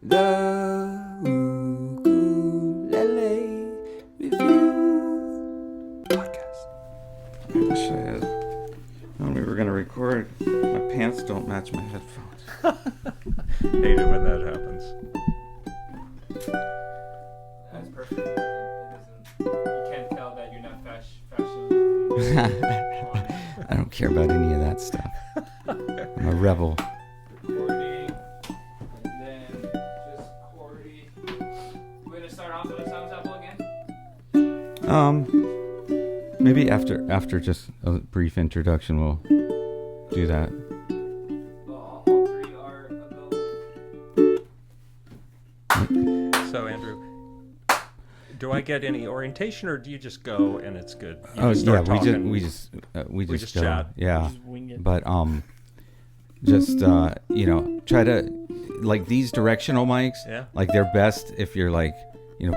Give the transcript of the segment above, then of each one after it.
The Ukulele Review Podcast. I wish I had known we were going to record. My pants don't match my headphones. Hate it when that happens. That's perfect. It doesn't, you can't tell that you're not fashionably I don't care about any of that stuff. I'm a rebel. recording, and then just chordy. We're gonna start off with a song sample again. Maybe after just a brief introduction, we'll do that. Well, all three are available. So, Andrew, do I get any orientation, or do you just go and it's good? You Oh just yeah, start we talking? just go. chat. Yeah, Just wing it. but try to like these directional mics. Yeah. Like they're best if you're like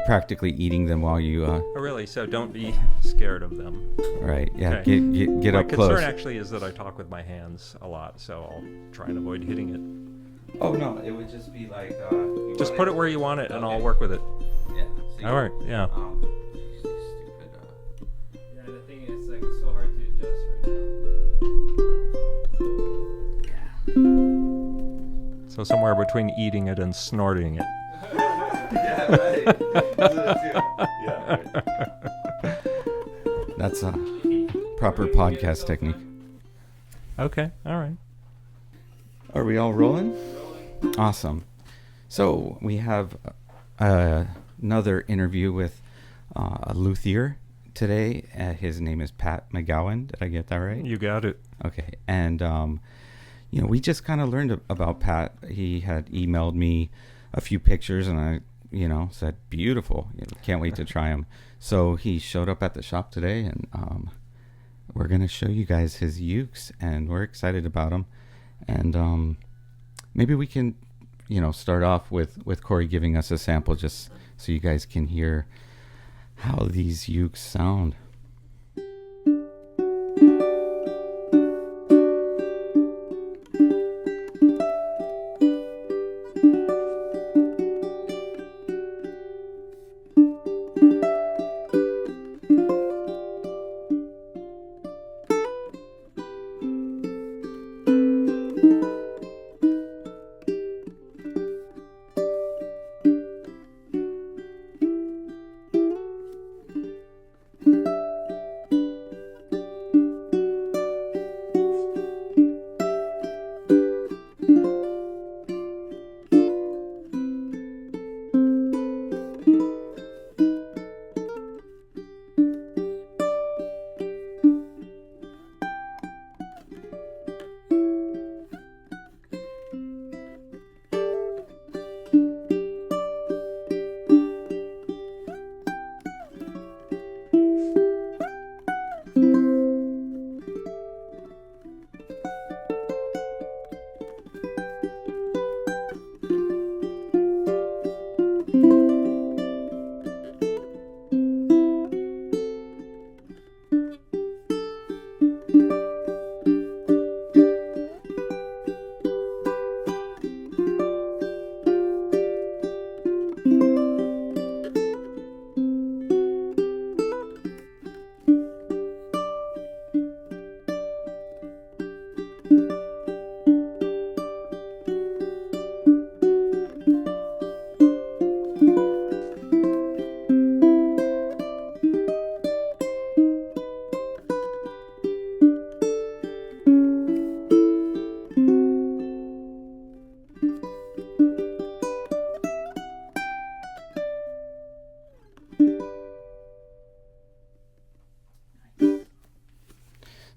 practically eating them while you Oh, really? So don't be scared of them. right. Yeah, Okay. get My up close. concern actually is that I talk with my hands a lot, so I'll try and avoid hitting it. Oh no, it would just be like Just put it where you want it, and I'll Okay. work with it. Yeah. See? All right. Yeah. Stupid. Yeah, the thing is, like, it's so hard to adjust right now. So somewhere between eating it and snorting it. Yeah, right. Yeah, right. That's a proper podcast technique. Okay. All right. Are we all rolling? Awesome. So we have another interview with a luthier today. His name is Pat Megowan. Did I get that right? You got it. Okay. And, we just kind of learned about Pat. He had emailed me a few pictures and I, said, beautiful. Can't wait to try them. So he showed up at the shop today and we're going to show you guys his ukes and we're excited about them. And maybe we can, start off with Corey giving us a sample just so you guys can hear how these ukes sound.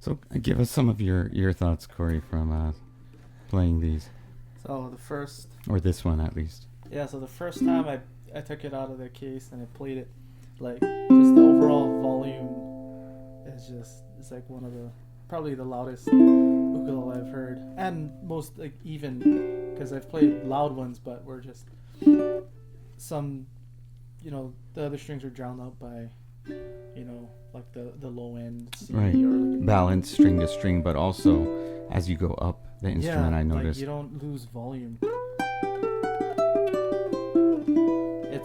So give us some of your thoughts, Corey, from playing these, So the first, or this one at least. so the first time I took it out of the case and I played it, like just the overall volume it's like one of the probably the loudest ukulele I've heard, and most like even because I've played loud ones, but we're just some, the other strings are drowned out by, like the low end C Right. or like Balance string to string, but also as you go up the instrument, I like noticed. you don't lose volume.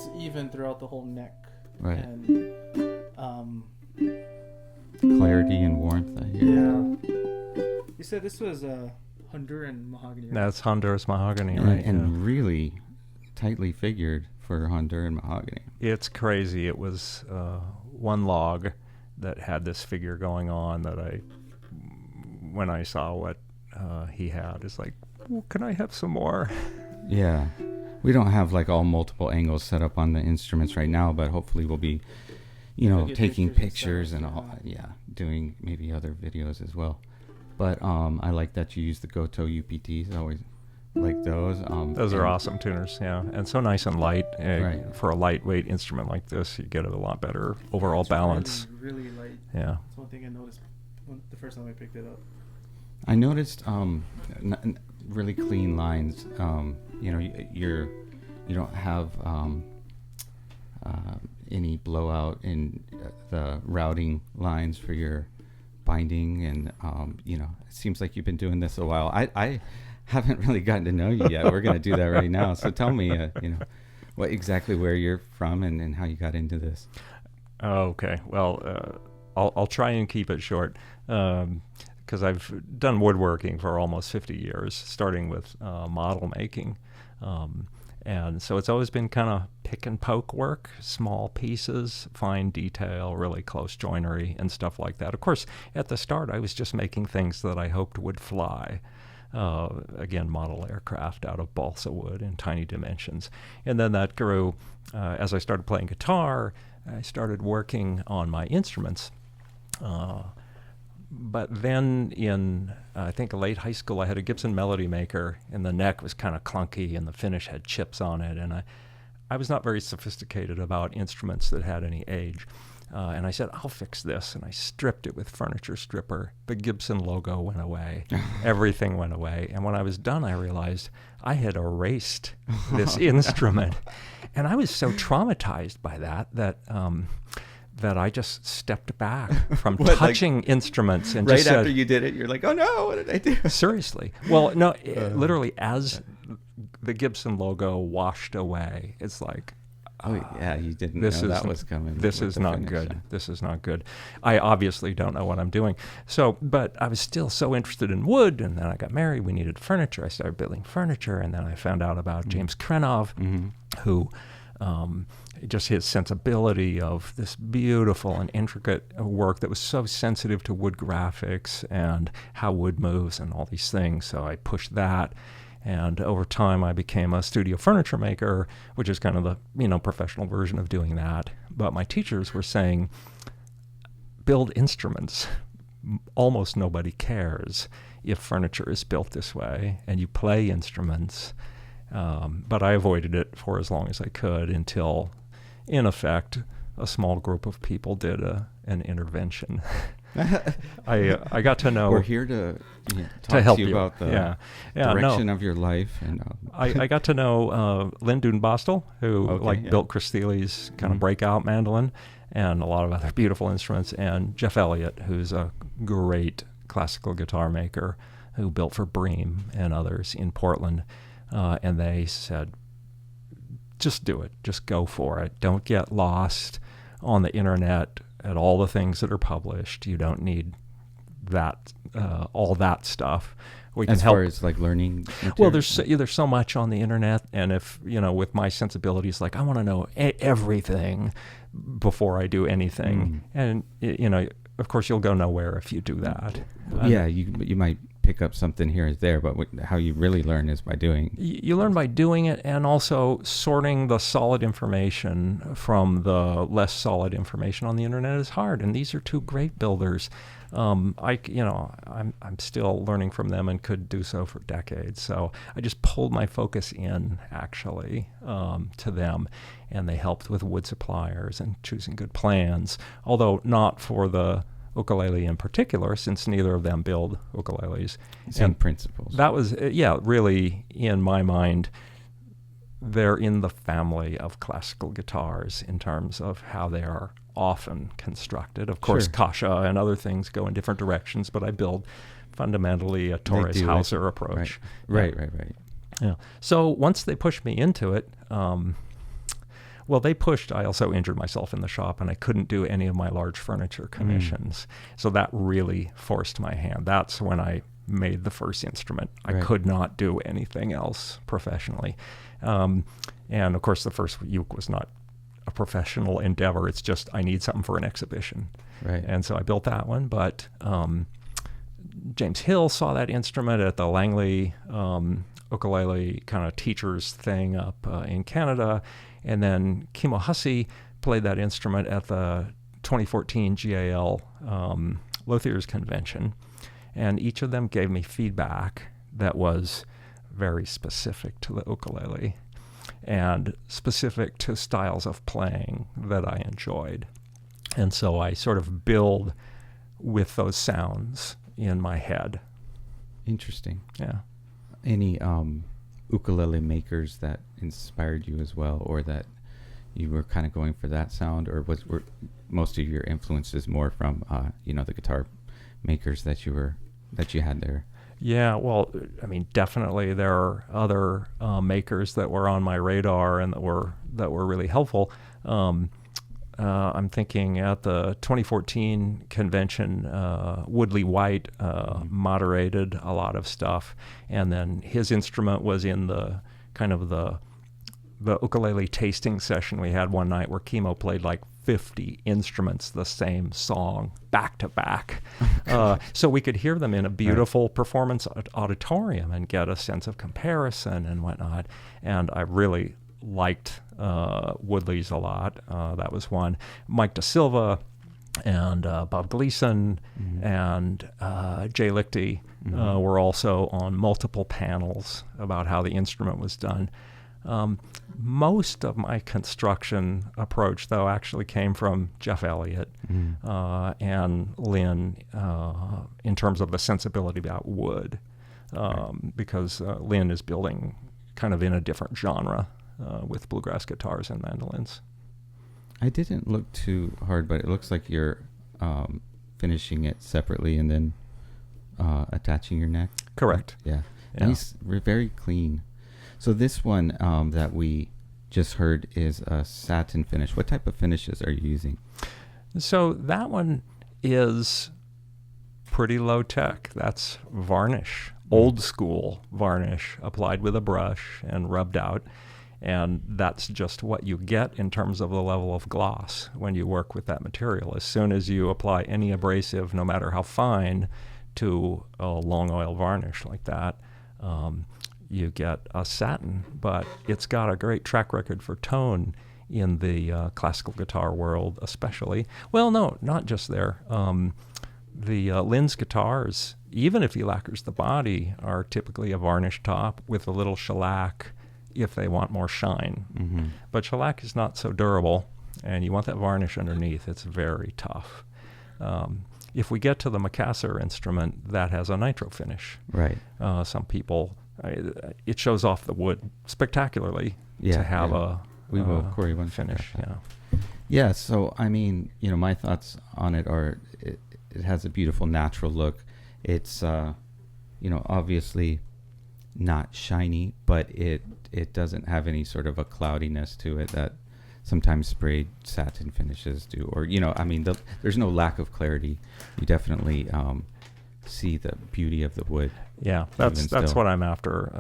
it's even throughout the whole neck. Right. And Clarity and warmth, I hear. yeah. You said this was Honduran mahogany. Right? That's Honduras mahogany, And, right? and really tightly figured for Honduran mahogany. It's crazy. It was one log that had this figure going on that when I saw what he had, it's like, well, can I have some more? Yeah. We don't have like all multiple angles set up on the instruments right now, but hopefully we'll be, You'll get taking pictures pictures and and all, stuff, yeah, doing maybe other videos as well. But I like that you use the Goto UPTs. I always like those. Those are awesome tuners, yeah, and so nice and light. Right. For a lightweight instrument like this, you get a lot better overall It's balance. Really, really light. Yeah. That's one thing I noticed the first time I picked it up. I noticed really clean lines. You don't have any blowout in the routing lines for your binding, and it seems like you've been doing this a while. I haven't really gotten to know you yet. We're going to do that right now. So tell me, what exactly where you're from and how you got into this. Okay. Well, I'll try and keep it short because I've done woodworking for almost 50 years, starting with model making. And so it's always been kind of pick and poke work, small pieces, fine detail, really close joinery and stuff like that. Of course, at the start, I was just making things that I hoped would fly. Again, model aircraft out of balsa wood in tiny dimensions. And then that grew. As I started playing guitar, I started working on my instruments. But then in, I think, late high school, I had a Gibson Melody Maker, and the neck was kind of clunky, and the finish had chips on it. And I was not very sophisticated about instruments that had any age. And I said, I'll fix this. And I stripped it with furniture stripper. The Gibson logo went away. Everything went away. And when I was done, I realized I had erased this instrument. And I was so traumatized by that I just stepped back from touching instruments. And Right just said, after you did it, you're like, oh no, what did I do? Seriously. Well, no, literally as the Gibson logo washed away, it's like, Oh yeah, you didn't know that was coming. This is not good. This is not good. I obviously don't know what I'm doing. So, but I was still so interested in wood, and then I got married. We needed furniture. I started building furniture, and then I found out about James Krenov, who just his sensibility of this beautiful and intricate work that was so sensitive to wood graphics and how wood moves and all these things. So I pushed that. And over time, I became a studio furniture maker, which is kind of the professional version of doing that. But my teachers were saying, build instruments. Almost nobody cares if furniture is built this way, and you play instruments. But I avoided it for as long as I could until, in effect, a small group of people did an intervention. I got to know. We're here to talk help to you about the direction of your life, and I got to know Lynn Dunebostel, who built Chris Thiele's kind of breakout mandolin, and a lot of other beautiful instruments, and Jeff Elliott, who's a great classical guitar maker who built for Bream and others in Portland, and they said, just do it, just go for it, don't get lost on the internet at all the things that are published. You don't need that, all that stuff. We can as help. far as like learning material? Well, there's so much on the internet, and if with my sensibilities, like I want to know everything before I do anything, and of course you'll go nowhere if you do that. Yeah, you might pick up something here or there, but how you really learn is by doing. You learn by doing it, and also sorting the solid information from the less solid information on the internet is hard. And these are two great builders. I'm still learning from them and could do so for decades. So I just pulled my focus in actually to them, and they helped with wood suppliers and choosing good plans. Although not for the ukulele in particular, since neither of them build ukuleles. Same principles. That was, really, in my mind, they're in the family of classical guitars in terms of how they are often constructed. Of course, Kasha and other things go in different directions, but I build fundamentally a Torres-Hauser approach. Right. Yeah. So once they pushed me into it, Well, they pushed. I also injured myself in the shop, and I couldn't do any of my large furniture commissions. So that really forced my hand. That's when I made the first instrument. I Right. could not do anything else professionally. And of course, the first uke was not a professional endeavor. It's just, I need something for an exhibition. Right. And so I built that one. But James Hill saw that instrument at the Langley ukulele kind of teachers thing up in Canada. And then Kimo Hussey played that instrument at the 2014 GAL Luthiers Convention. And each of them gave me feedback that was very specific to the ukulele and specific to styles of playing that I enjoyed. And so I sort of build with those sounds in my head. Interesting. Yeah. Any ukulele makers that inspired you as well, or that you were kind of going for that sound, or were most of your influences more from the guitar makers that you had there? Yeah, well, I mean, definitely there are other makers that were on my radar and that were really helpful. I'm thinking at the 2014 convention, Woodley White moderated a lot of stuff, and then his instrument was in the kind of the ukulele tasting session we had one night where Kimo played like 50 instruments, the same song, back to back. So we could hear them in a beautiful performance auditorium and get a sense of comparison and whatnot. And I really liked Woodley's a lot. That was one. Mike Da Silva and Bob Gleason and Jay Lichty were also on multiple panels about how the instrument was done. Most of my construction approach, though, actually came from Jeff Elliott and Lynn in terms of the sensibility about wood, because Lynn is building kind of in a different genre with bluegrass guitars and mandolins. I didn't look too hard, but it looks like you're finishing it separately and then attaching your neck. Correct. Yeah. Yeah. Nice, very clean. So this one that we just heard is a satin finish. What type of finishes are you using? So that one is pretty low tech. That's varnish, old school varnish applied with a brush and rubbed out. And that's just what you get in terms of the level of gloss when you work with that material. As soon as you apply any abrasive, no matter how fine, to a long oil varnish like that, you get a satin, but it's got a great track record for tone in the classical guitar world, especially. Well, no, not just there. The Lynn's guitars, even if he lacquers the body, are typically a varnish top with a little shellac if they want more shine. But shellac is not so durable, and you want that varnish underneath. It's very tough. If we get to the Macassar instrument, that has a nitro finish. Right. Some people... it shows off the wood spectacularly to have a Corey wants finish. Yeah. So I mean, my thoughts on it are, it has a beautiful natural look. It's obviously not shiny, but it doesn't have any sort of a cloudiness to it that sometimes sprayed satin finishes do. Or there's no lack of clarity. You definitely see the beauty of the wood. Yeah, that's what I'm after,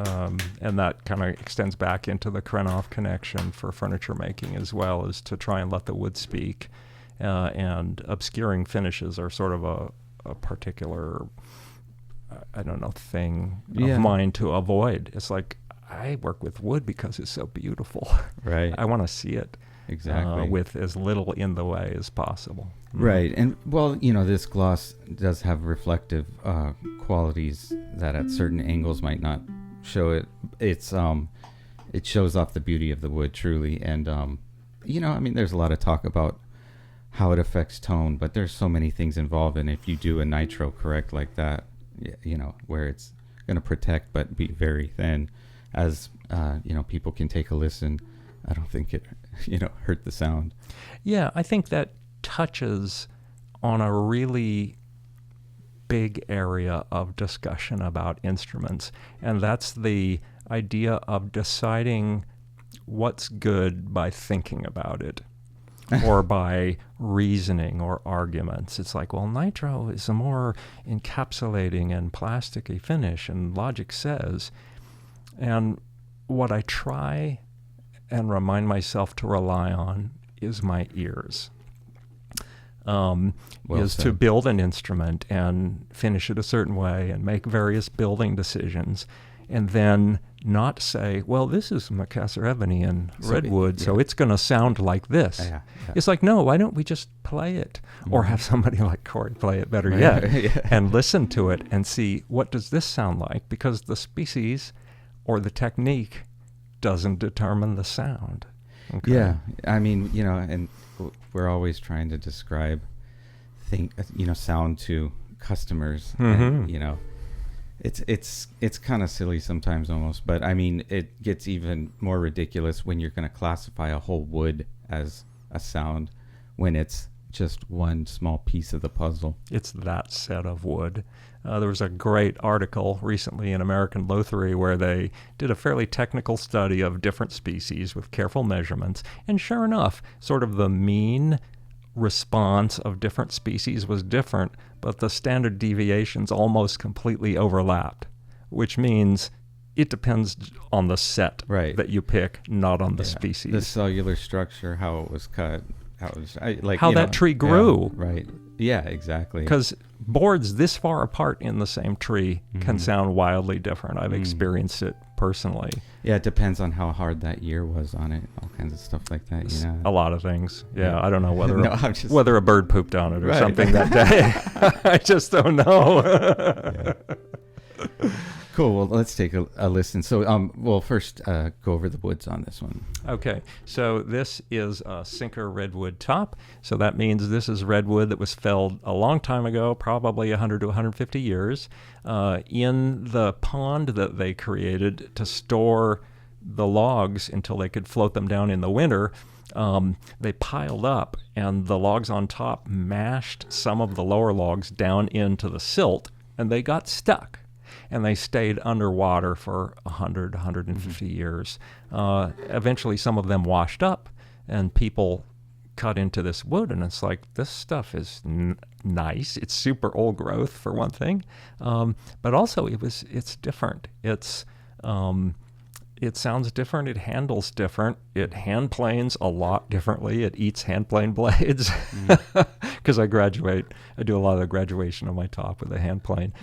and that kind of extends back into the Krenov connection for furniture making as well, as to try and let the wood speak, and obscuring finishes are sort of a particular, thing of mine to avoid. It's like, I work with wood because it's so beautiful. Right. I want to see it exactly with as little in the way as possible. Right. And well, this gloss does have reflective qualities that at certain angles might not show it. It shows off the beauty of the wood truly. And there's a lot of talk about how it affects tone, but there's so many things involved. And if you do a nitro correct like that, where it's going to protect but be very thin, as people can take a listen, I don't think it hurt the sound. Yeah, I think that touches on a really big area of discussion about instruments, and that's the idea of deciding what's good by thinking about it or by reasoning or arguments. It's like, well, nitro is a more encapsulating and plasticky finish, and logic says. And what I try and remind myself to rely on is my ears. Is to build an instrument and finish it a certain way and make various building decisions, and then not say, well, this is Macassar ebony and redwood, so it's going to sound like this. It's like, no, why don't we just play it? Or have somebody like Corey play it better yet, and listen to it and see, what does this sound like? Because the species or the technique doesn't determine the sound. Okay. Yeah, I mean, and we're always trying to describe sound to customers. And, it's kind of silly sometimes almost, but I mean, it gets even more ridiculous when you're going to classify a whole wood as a sound when it's just one small piece of the puzzle. It's that set of wood. There was a great article recently in American Luthier where they did a fairly technical study of different species with careful measurements, and sure enough, sort of the mean response of different species was different, but the standard deviations almost completely overlapped, which means it depends on the set that you pick, not on the species. The cellular structure, how it was cut, how that tree grew. Yeah, right. Yeah, exactly. Because boards this far apart in the same tree can sound wildly different. I've experienced it personally. Yeah, it depends on how hard that year was on it. All kinds of stuff like that. A lot of things. Yeah, I don't know whether whether a bird pooped on it or something that day. I just don't know. Cool. Well, let's take a listen. So, first go over the woods on this one. Okay. So this is a sinker redwood top. So that means this is redwood that was felled a long time ago, probably 100 to 150 years, in the pond that they created to store the logs until they could float them down in the winter. They piled up, and the logs on top mashed some of the lower logs down into the silt, and they got stuck. And they stayed underwater for 100, 150 years. Eventually, some of them washed up, and people cut into this wood, and it's like, this stuff is nice. It's super old growth, for one thing. But also, it's different. It sounds different. It handles different. It hand planes a lot differently. It eats hand plane blades. Because I do a lot of the graduation on my top with a hand plane.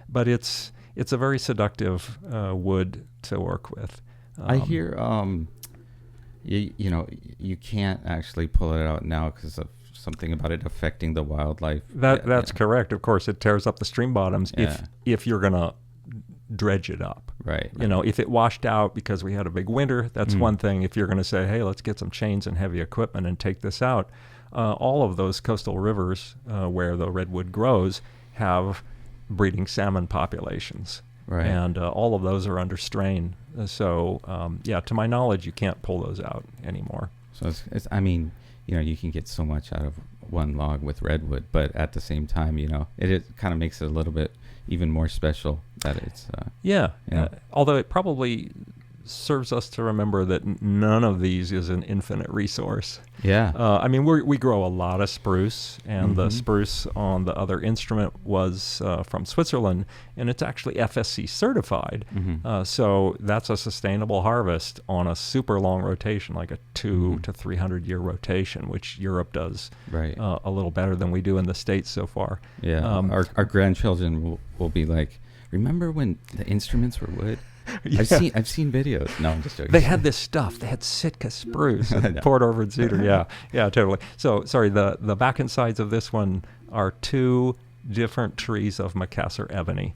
But it's a very seductive wood to work with. I hear you can't actually pull it out now because of something about it affecting the wildlife. That's correct. Of course, it tears up the stream bottoms if you're gonna dredge it up. Right. If it washed out because we had a big winter, that's one thing. If you're going to say, hey, let's get some chains and heavy equipment and take this out, all of those coastal rivers where the redwood grows have breeding salmon populations. Right. And all of those are under strain. So, to my knowledge, you can't pull those out anymore. So, you can get so much out of one log with redwood, but at the same time, it kind of makes it a little bit even more special that it's although it probably serves us to remember that none of these is an infinite resource. We grow a lot of spruce, and the spruce on the other instrument was from Switzerland, and it's actually FSC certified. So that's a sustainable harvest on a super long rotation, like a 200 to 300 year rotation, which Europe does a little better than we do in the States so far. Our grandchildren will be like, remember when the instruments were wood? I've seen videos. No, I'm just joking. They had this stuff. They had Sitka spruce and Port Orford cedar. Yeah, totally. So, sorry, the back and sides of this one are two different trees of Macassar ebony.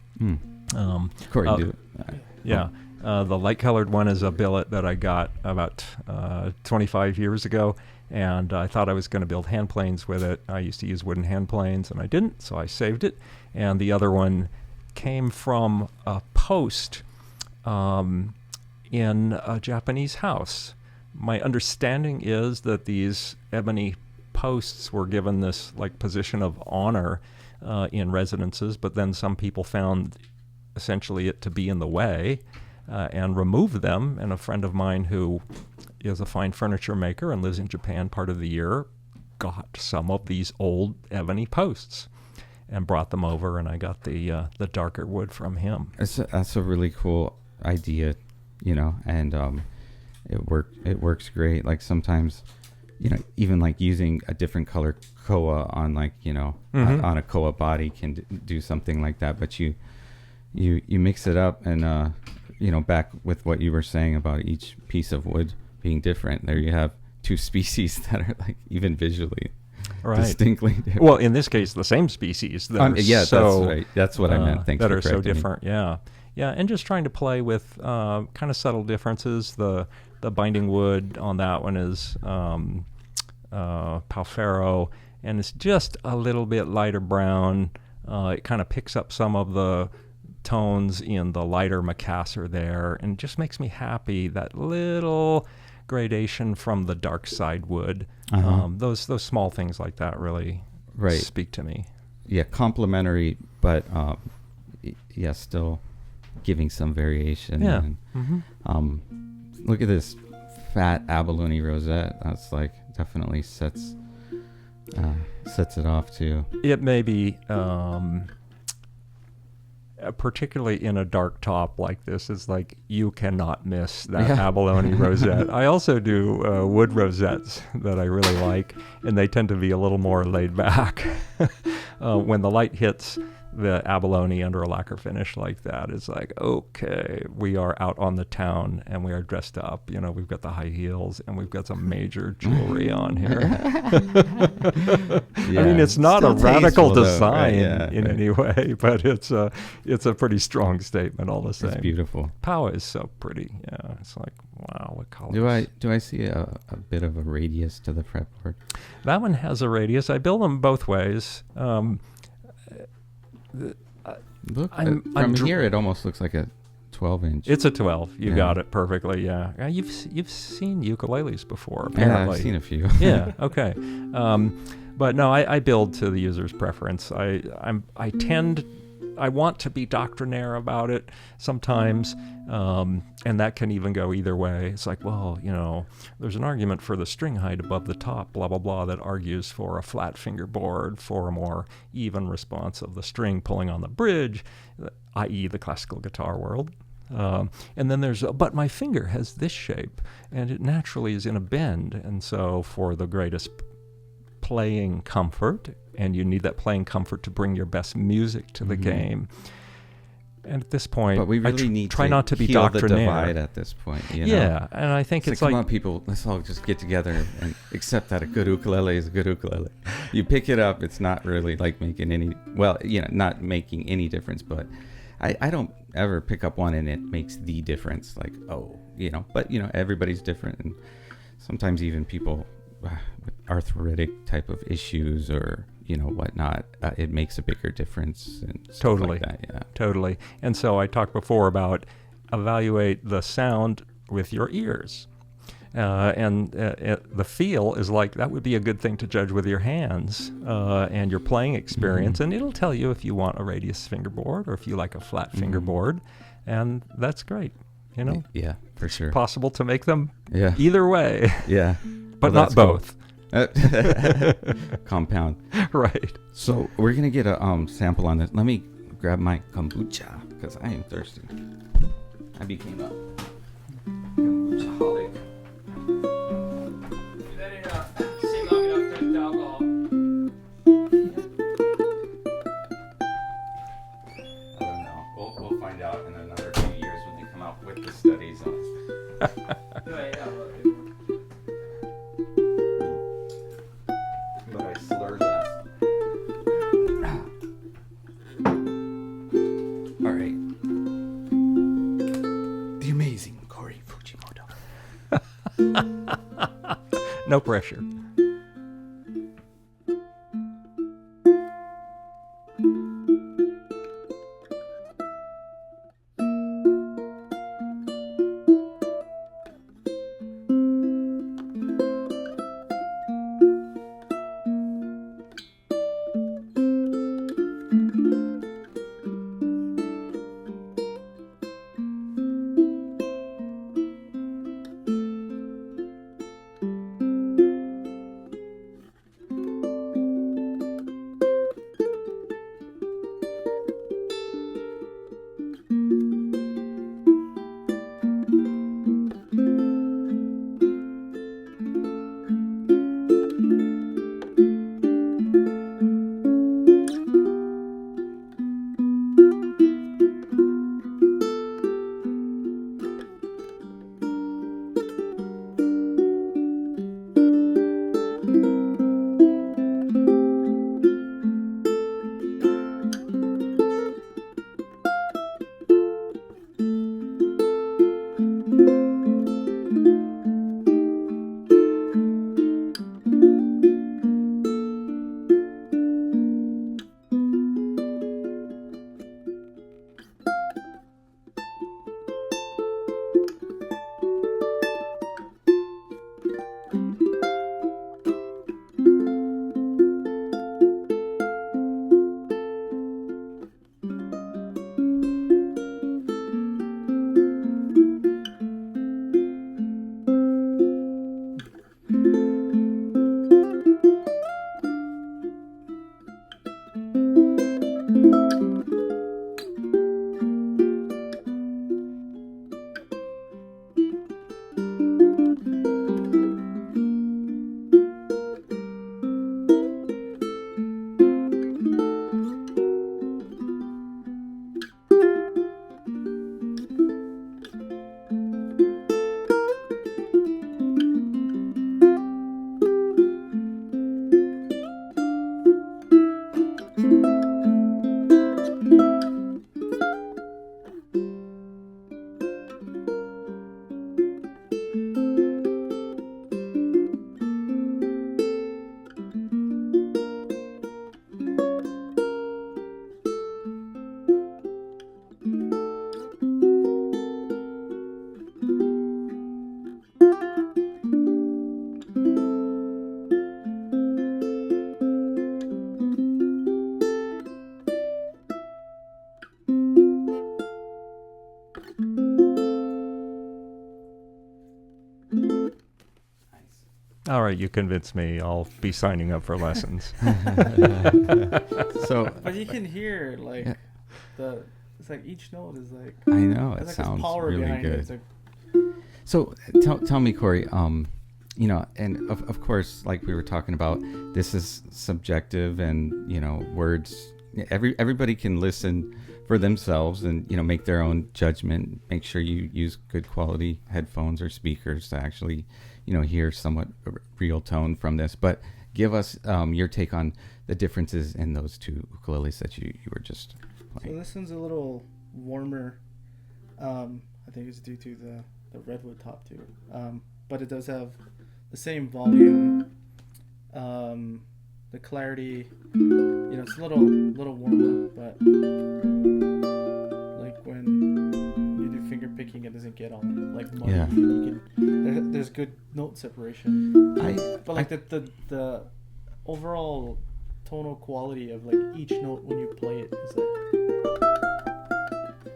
Corey, do it. The light-colored one is a billet that I got about 25 years ago, and I thought I was going to build hand planes with it. I used to use wooden hand planes, and I didn't, so I saved it. And the other one came from a post in a Japanese house. My understanding is that these ebony posts were given this position of honor in residences, but then some people found essentially it to be in the way. and remove them. And a friend of mine who is a fine furniture maker and lives in Japan part of the year got some of these old ebony posts and brought them over, and I got the darker wood from him. That's a really cool idea, and it works great. Like sometimes, even like using a different color koa on on a koa body can do something like that. But you mix it up, and back with what you were saying about each piece of wood being different. There you have two species that are like even visually distinctly different. Well, in this case, the same species. That's right. That's what I meant. Thanks that for are so correcting me. different. Yeah, and just trying to play with kind of subtle differences. The binding wood on that one is Palfero, and it's just a little bit lighter brown. It kind of picks up some of the tones in the lighter Macassar there, and just makes me happy, that little gradation from the dark side wood. Those small things like that really speak to me. Yeah, complementary, but still giving some variation. Yeah. And, look at this fat abalone rosette. That's like definitely sets it off too. It may be particularly in a dark top like this, is like you cannot miss that abalone rosette. I also do wood rosettes that I really like, and they tend to be a little more laid back. When the light hits the abalone under a lacquer finish like that, it's like, okay, we are out on the town and we are dressed up. We've got the high heels and we've got some major jewelry on here. I mean, it's not Still a radical tasteful, though, design right? any way, but it's a pretty strong statement all the same. It's beautiful. Power is so pretty. Yeah, it's like, wow, what colors. Do I see a bit of a radius to the fretboard? That one has a radius. I build them both ways. Look, from here it almost looks like a 12-inch. It's a 12. You got it perfectly. Yeah. You've seen ukuleles before, apparently. Yeah, I've seen a few. Yeah. Okay. But no, I build to the user's preference. I want to be doctrinaire about it sometimes, and that can even go either way. It's like, well, there's an argument for the string height above the top, blah, blah, blah, that argues for a flat fingerboard for a more even response of the string pulling on the bridge, i.e. the classical guitar world. And then but my finger has this shape, and it naturally is in a bend, and so for the greatest playing comfort, and you need that playing comfort to bring your best music to the game. And at this point, but we really need try to not to be heal doctrinaire. The divide at this point. Yeah, and I think it's come like, on, people, let's all just get together and accept that a good ukulele is a good ukulele. You pick it up, it's not really like making any, not making any difference, but I don't ever pick up one and it makes the difference. Like, but everybody's different, and sometimes even people with arthritic type of issues or whatnot, it makes a bigger difference and stuff totally like that. Yeah, totally. And so I talked before about evaluate the sound with your ears, and the feel is like that would be a good thing to judge with your hands and your playing experience, and it'll tell you if you want a radius fingerboard or if you like a flat fingerboard, and that's great. Yeah, for sure. Possible to make them either way. Yeah. But not both. Compound. Right. So we're going to get a sample on this. Let me grab my kombucha because I am thirsty. I became a kombucha-holic. You let it sit long enough to the alcohol. I don't know. We'll find out in another few years when they come out with the studies on but I slurred last. All right. The amazing Corey Fujimoto. No pressure. All right, you convinced me. I'll be signing up for lessons. So But you can hear like Yeah. it's like each note is like I know it there's like sounds this power really behind it. good. It's like So tell me, Corey, you know, and of course, like we were talking about, this is subjective, and you know, words. Everybody can listen for themselves, and you know, make their own judgment. Make sure you use good quality headphones or speakers to actually, you know, hear somewhat real tone from this. But give us your take on the differences in those two ukuleles that you were just so playing. this one's a little warmer. I think it's due to the redwood top too. But it does have the same volume, the clarity. You know, it's a little warmer, but like when you do finger picking, it doesn't get all like muddy. Yeah. You can, there's good note separation. But like the overall tonal quality of like each note when you play it is like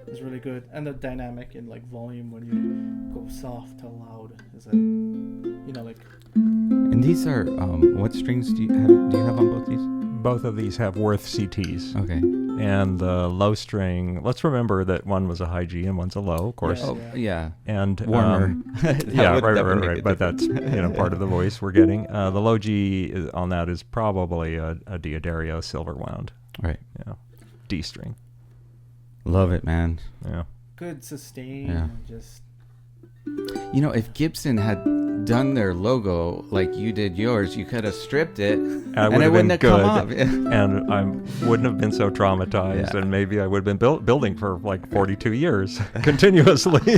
is really good, and the dynamic in like volume when you go soft to loud is like, you know, like And these are what strings do you have on both these? Both of these have Worth CTs. Okay. And the low string, let's remember that one was a high G and one's a low, of course. Yeah. Oh yeah. And Warmer. yeah, That would make a right. But that's difference. part of the voice we're getting. The low G on that is probably a Diodario silver wound. Right. Yeah, D string. Love it, man. Yeah. good sustain. Yeah. And just You know, if Gibson had done their logo like you did yours, you could have stripped it, and it wouldn't have come up. And I wouldn't have been so traumatized, Yeah. and maybe I would have been building for like 42 years continuously,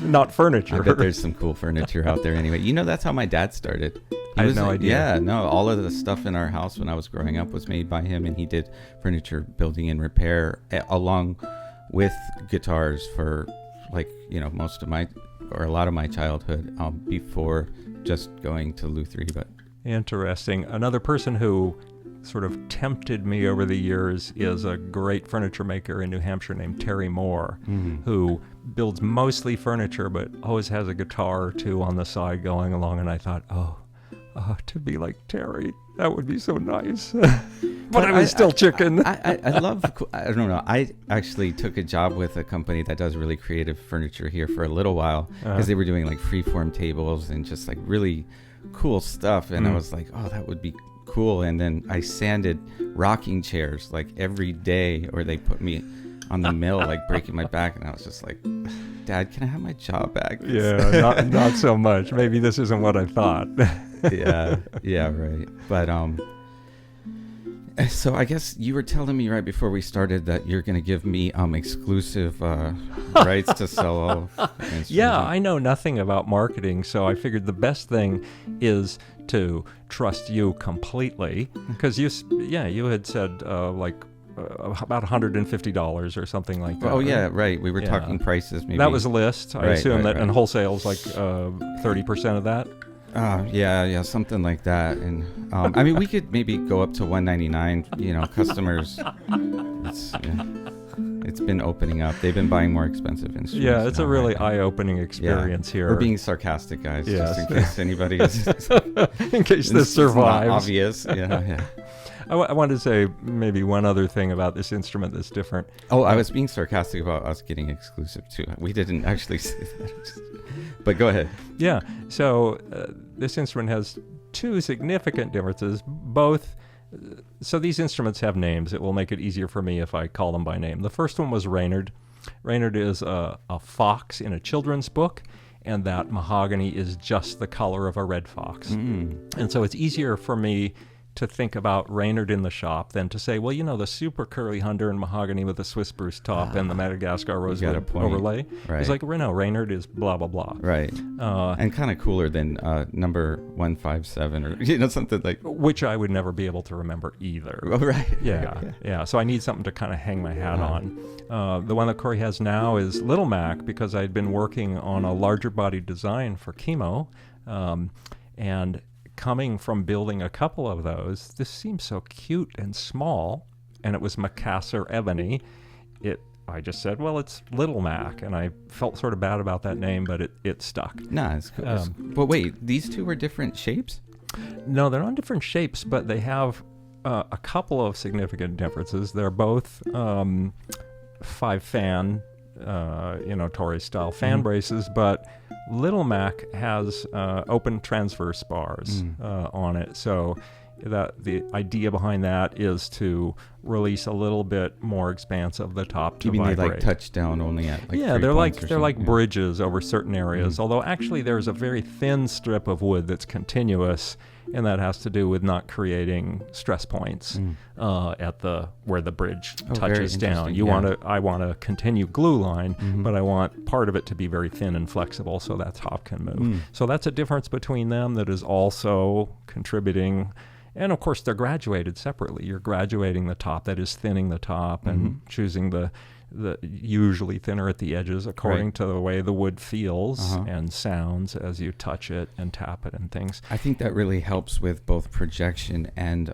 not furniture. I bet there's some cool furniture out there anyway. You know, that's how my dad started. I had no idea. Yeah, no, all of the stuff in our house when I was growing up was made by him, and he did furniture building and repair along with guitars for, like, you know, most of my, or a lot of my childhood, before just going to Lutherie. But Interesting. Another person who sort of tempted me over the years is a great furniture maker in New Hampshire named Terry Moore, who builds mostly furniture, but always has a guitar or two on the side going along. And I thought, to be like Terry, that would be so nice. But I was still chicken. I love, I don't know, I actually took a job with a company that does really creative furniture here for a little while, because they were doing like freeform tables and just like really cool stuff. And I was like, oh, that would be cool. And then I sanded rocking chairs like every day, or they put me on the mill, like breaking my back. And I was just like, Dad, can I have my job back? Yeah, not so much. Maybe this isn't what I thought. yeah, right. But so I guess you were telling me right before we started that you're going to give me exclusive rights to sell all instruments. Yeah, I know nothing about marketing, so I figured the best thing is to trust you completely, because you had said about $150 or something like that. Oh yeah, right. We were talking prices. Maybe that was a list. I assume that, and wholesale's like 30% of that. Yeah, something like that. And I mean, we could maybe go up to $199. You know, customers. It's been opening up. They've been buying more expensive instruments. Yeah, it's a really right now. eye-opening experience here. We're being sarcastic, guys, Yes. just in case anybody is. in case this survives. Not obvious. Yeah. I wanted to say maybe one other thing about this instrument that's different. Oh, I was being sarcastic about us getting exclusive too. We didn't actually say that. But go ahead. Yeah. So this instrument has two significant differences. Both. So these instruments have names. It will make it easier for me if I call them by name. The first one was Reynard. Reynard is a fox in a children's book, and that mahogany is just the color of a red fox. And so it's easier for me to think about Reynard in the shop than to say, well, you know, the super curly hunter in mahogany with the Swiss spruce top and the Madagascar rosewood overlay. Right. It's like, no, Reynard is blah, blah, blah. Right. And kind of cooler than number 157 or, you know, something like. Which I would never be able to remember either. Oh, right. Yeah. So I need something to kind of hang my hat on. The one that Corey has now is Little Mac, because I'd been working on a larger body design for Chemo. And coming from building a couple of those, this seems so cute and small, and it was Macassar ebony. I just said, well, it's Little Mac, and I felt sort of bad about that name, but it stuck. Nah, it's cool. But wait, these two were different shapes? No, they're not different shapes, but they have a couple of significant differences. They're both 5-fan, Tory style fan braces, but Little Mac has open transverse bars on it. So the idea behind that is to release a little bit more expanse of the top to You mean vibrate. they like touch down only at like Yeah, 3 they're points like or something? bridges over certain areas. Although actually there's a very thin strip of wood that's continuous, and that has to do with not creating stress points at where the bridge touches down. I want a continue glue line, but I want part of it to be very thin and flexible so that top can move. So that's a difference between them that is also contributing. And of course, they're graduated separately. You're graduating the top, that is thinning the top, and choosing the usually thinner at the edges according to the way the wood feels and sounds as you touch it and tap it and things. I think that really helps with both projection and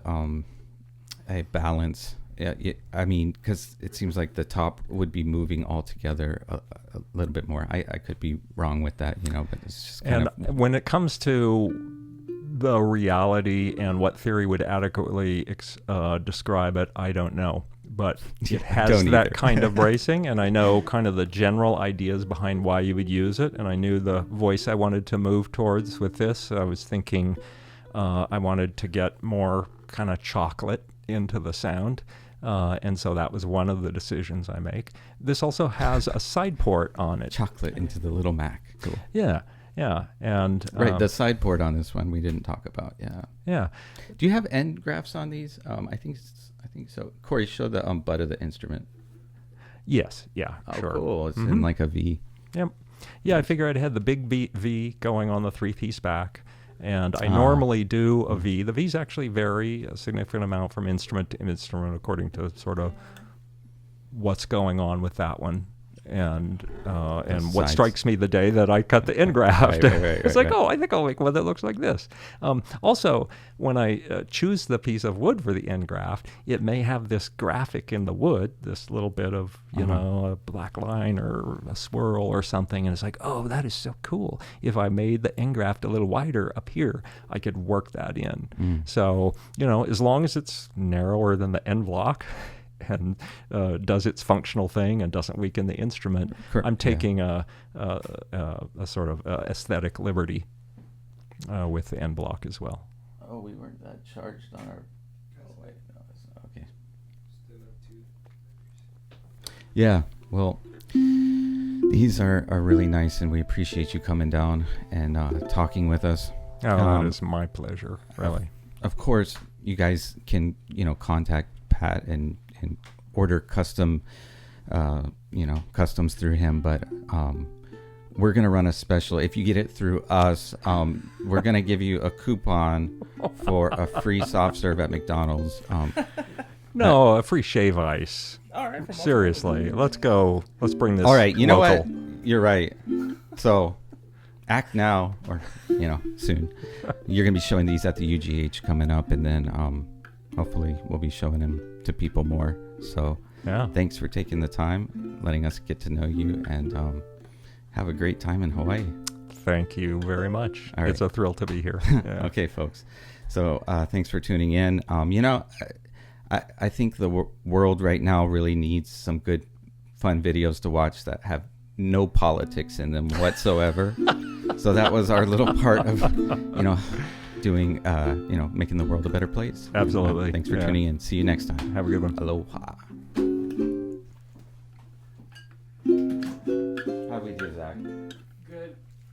a balance. Yeah, I mean, because it seems like the top would be moving all together a little bit more. I could be wrong with that, but it's just kind of... When it comes to the reality and what theory would adequately describe it, I don't know. But it has that kind of bracing, and I know kind of the general ideas behind why you would use it, and I knew the voice I wanted to move towards with this. I was thinking I wanted to get more kind of chocolate into the sound, and so that was one of the decisions I make. This also has a side port on it. Chocolate into the Little Mac. Cool. Yeah, and... Right, the side port on this one we didn't talk about, Yeah. Do you have end grafts on these? I think so. Corey, show the butt of the instrument. Yes, yeah, Oh, sure. cool. It's in like a V. Yep. Yeah, I figure I'd had the big V going on the 3-piece back, and I normally do a V. The V's actually vary a significant amount from instrument to instrument according to sort of what's going on with that one. And what strikes me the day that I cut the end graft. It's like, oh, I think I'll make one that looks like this. Also, when I choose the piece of wood for the end graft, it may have this graphic in the wood, this little bit of, a black line or a swirl or something. And it's like, oh, that is so cool. If I made the end graft a little wider up here, I could work that in. So, as long as it's narrower than the end block, and does its functional thing and doesn't weaken the instrument, I'm taking a sort of aesthetic liberty with the end block as well. Oh, we weren't that charged on our... Oh, wait. No, it's not. Okay. Yeah, well, these are really nice, and we appreciate you coming down and talking with us. Oh, that is my pleasure, really. Of course, you guys can, contact Pat and order customs through him, but we're gonna run a special. If you get it through us, we're gonna give you a coupon for a free soft serve at McDonald's. No, a free shave ice. All right. Seriously, let's go. Let's bring this. All right, you know local. what? You're right. So act now, or soon. You're gonna be showing these at the UGH coming up, and then hopefully we'll be showing them to people more. So thanks for taking the time, letting us get to know you, and have a great time in Hawaii. Thank you very much. All right. It's a thrill to be here. Yeah. Okay, folks. So thanks for tuning in. I think the world right now really needs some good, fun videos to watch that have no politics in them whatsoever. So that was our little part of, doing, making the world a better place. Absolutely. Thanks for tuning in. See you next time. Have a good one. Aloha. How do we do, Zach?